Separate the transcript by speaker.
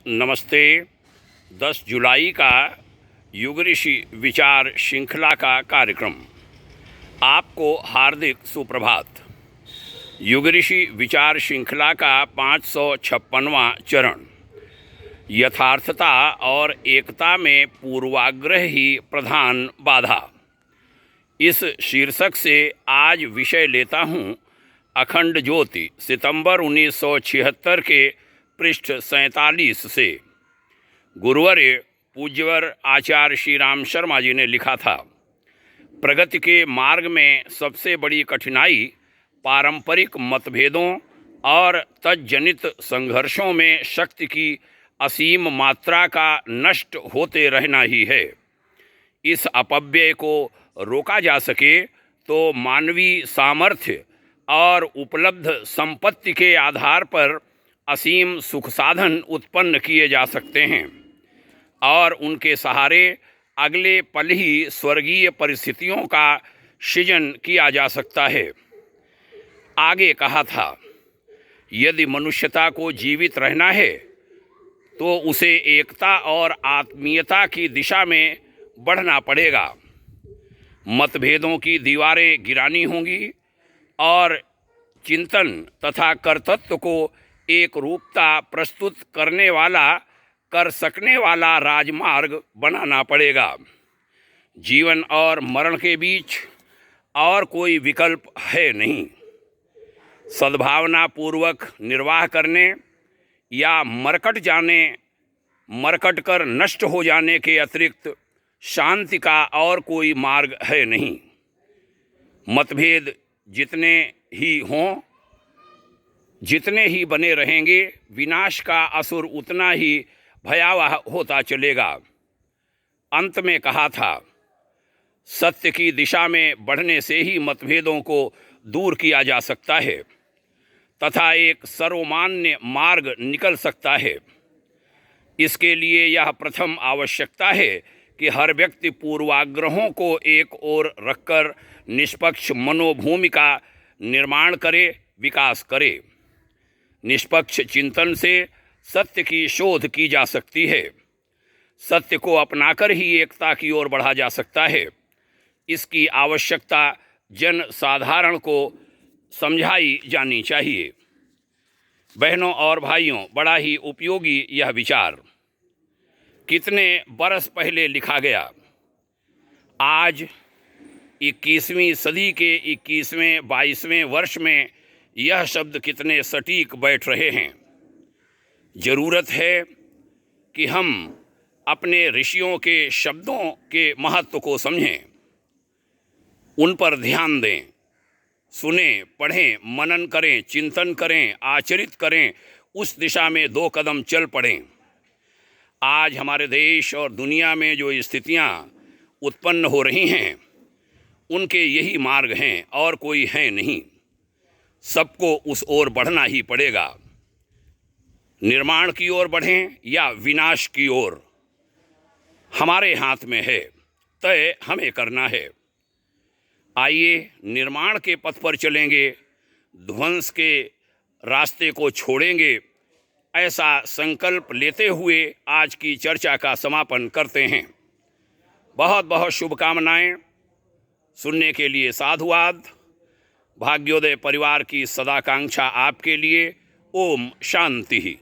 Speaker 1: नमस्ते। 10 जुलाई का युग ऋषि विचार श्रृंखला का कार्यक्रम आपको हार्दिक सुप्रभात। युग ऋषि विचार श्रृंखला का 556वां चरण, यथार्थता और एकता में पूर्वाग्रह ही प्रधान बाधा। इस शीर्षक से आज विषय लेता हूँ अखंड ज्योति, सितंबर 1976 के पृष्ठ 47 से। गुरुवर्य पूज्यवर आचार्य श्री राम शर्मा जी ने लिखा था, प्रगति के मार्ग में सबसे बड़ी कठिनाई पारंपरिक मतभेदों और तज्जनित संघर्षों में शक्ति की असीम मात्रा का नष्ट होते रहना ही है। इस अपव्यय को रोका जा सके तो मानवीय सामर्थ्य और उपलब्ध संपत्ति के आधार पर असीम सुख साधन उत्पन्न किए जा सकते हैं और उनके सहारे अगले पल ही स्वर्गीय परिस्थितियों का सृजन किया जा सकता है। आगे कहा था, यदि मनुष्यता को जीवित रहना है तो उसे एकता और आत्मीयता की दिशा में बढ़ना पड़ेगा। मतभेदों की दीवारें गिरानी होंगी और चिंतन तथा कर्तृत्व को एक रूपता प्रस्तुत कर सकने वाला राजमार्ग बनाना पड़ेगा। जीवन और मरण के बीच और कोई विकल्प है नहीं। सद्भावना पूर्वक निर्वाह करने या मरकट कर नष्ट हो जाने के अतिरिक्त शांति का और कोई मार्ग है नहीं। मतभेद जितने ही बने रहेंगे, विनाश का असुर उतना ही भयावह होता चलेगा। अंत में कहा था, सत्य की दिशा में बढ़ने से ही मतभेदों को दूर किया जा सकता है तथा एक सर्वमान्य मार्ग निकल सकता है। इसके लिए यह प्रथम आवश्यकता है कि हर व्यक्ति पूर्वाग्रहों को एक ओर रखकर निष्पक्ष मनोभूमि का निर्माण करे, विकास करे। निष्पक्ष चिंतन से सत्य की शोध की जा सकती है। सत्य को अपनाकर ही एकता की ओर बढ़ा जा सकता है। इसकी आवश्यकता जन साधारण को समझाई जानी चाहिए। बहनों और भाइयों, बड़ा ही उपयोगी यह विचार कितने बरस पहले लिखा गया। आज 21वीं सदी के 21वें-22वें वर्ष में यह शब्द कितने सटीक बैठ रहे हैं। ज़रूरत है कि हम अपने ऋषियों के शब्दों के महत्व को समझें, उन पर ध्यान दें, सुनें, पढ़ें, मनन करें, चिंतन करें, आचरित करें, उस दिशा में 2 कदम चल पड़ें। आज हमारे देश और दुनिया में जो स्थितियां उत्पन्न हो रही हैं, उनके यही मार्ग हैं और कोई है नहीं। सबको उस ओर बढ़ना ही पड़ेगा। निर्माण की ओर बढ़ें या विनाश की ओर, हमारे हाथ में है, तय हमें करना है। आइए निर्माण के पथ पर चलेंगे, ध्वंस के रास्ते को छोड़ेंगे। ऐसा संकल्प लेते हुए आज की चर्चा का समापन करते हैं। बहुत बहुत शुभकामनाएं। सुनने के लिए साधुवाद। भाग्योदय परिवार की सदाकांक्षा आपके लिए। ओम शांति।